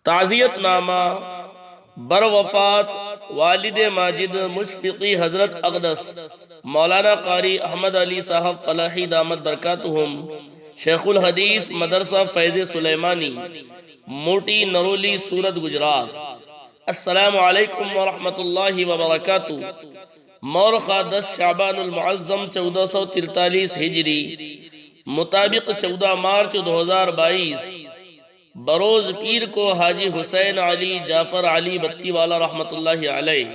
تعزیت نامہ بر وفات والد ماجد مشفقی حضرت اقدس مولانا قاری احمد علی صاحب فلاحی دامت برکاتہم، شیخ الحدیث مدرسہ فیض سلیمانی، موٹی نرولی سورت گجرات۔ السلام علیکم ورحمۃ اللہ وبرکاتہ۔ مورخہ 10 شعبان المعظم 1443 ہجری مطابق 14 مارچ 2022 بروز پیر کو حاجی حسین علی جعفر علی بتی والا رحمت اللہ علیہ،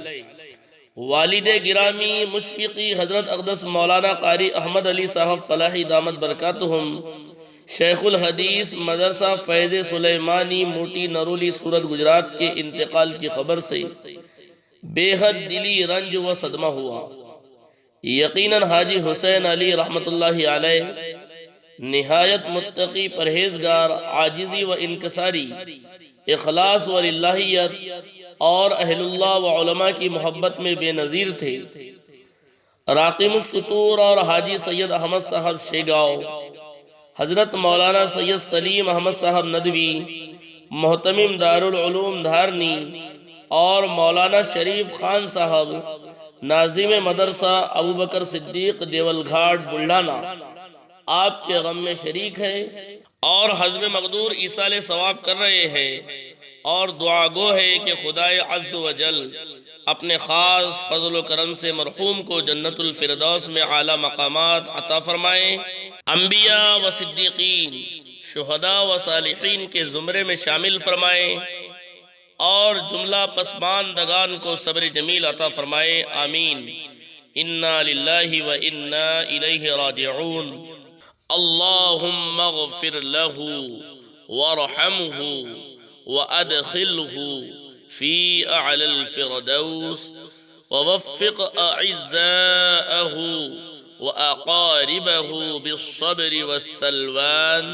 والد گرامی مشفقی حضرت اقدس مولانا قاری احمد علی صاحب فلاحی دامت برکاتہم، شیخ الحدیث مدرسہ فیض سلیمانی، موٹی نرولی سورت گجرات کے انتقال کی خبر سے بے حد دلی رنج و صدمہ ہوا۔ یقیناً حاجی حسین علی رحمت اللہ علیہ نہایت متقی، پرہیزگار، عاجزی و انکساری، اخلاص و للہیت اور اہل اللہ و علماء کی محبت میں بے نظیر تھے۔ راقم السطور اور حاجی سید احمد صاحب شیگاؤ، حضرت مولانا سید سلیم احمد صاحب ندوی محتمم دارالعلوم دھارنی اور مولانا شریف خان صاحب ناظم مدرسہ ابوبکر صدیق دیول گھاٹ بلڈانا آپ کے غم میں شریک ہے اور حزب مقدور ایصال ثواب کر رہے ہیں، اور دعا گو ہے کہ خدائے عز و جل اپنے خاص فضل و کرم سے مرحوم کو جنت الفردوس میں اعلیٰ مقامات عطا فرمائے، انبیاء و صدیقین، شہداء و صالحین کے زمرے میں شامل فرمائے، اور جملہ پسماندگان کو صبر جمیل عطا فرمائے، آمین۔ انا للہ و انا الیہ راجعون۔ اللہم اغفر لہ وارحمہ وادخلہ فی اعلی الفردوس ووفق اعزاءہ واقاربہ بالصبر والسلوان،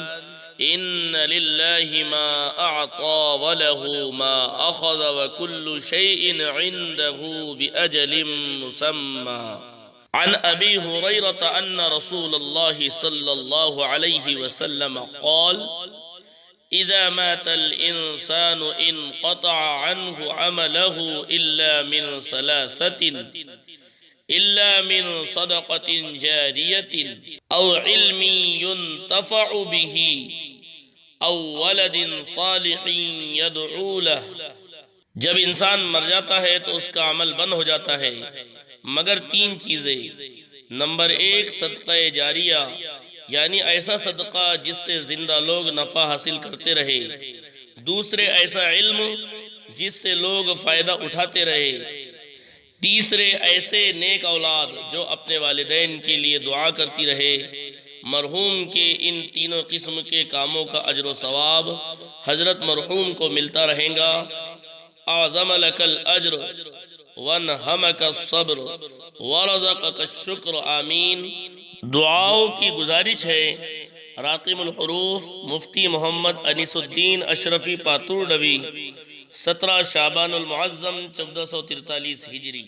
ان للہ ما اعطا ولہ ما اخذ وکل شیء عنده بأجل مسمى۔ عن ابی ہریرۃ ان رسول اللہ صلی اللہ علیہ وسلم قال اذا مات الانسان انقطع عنه عمله الا من صدقة جاریة او علم ينتفع به او ولد صالح يدعو له۔ جب انسان مر جاتا ہے تو اس کا عمل بند ہو جاتا ہے مگر 3 چیزیں۔ نمبر 1 صدقہ جاریہ، یعنی ایسا صدقہ جس سے زندہ لوگ نفع حاصل کرتے رہے۔ دوسرے ایسا علم جس سے لوگ فائدہ اٹھاتے رہے۔ تیسرے ایسے نیک اولاد جو اپنے والدین کے لیے دعا کرتی رہے۔ مرحوم کے ان تینوں قسم کے کاموں کا اجر و ثواب حضرت مرحوم کو ملتا رہے گا۔ اعظم لک الاجر وانہمک الصبر ورزقک الشکر، آمین۔ دعاؤں کی گزارش ہے۔ راقم الحروف مفتی محمد انیس الدین اشرفی پاتور ڈوی، 17 شعبان المعظم 1443 ہجری۔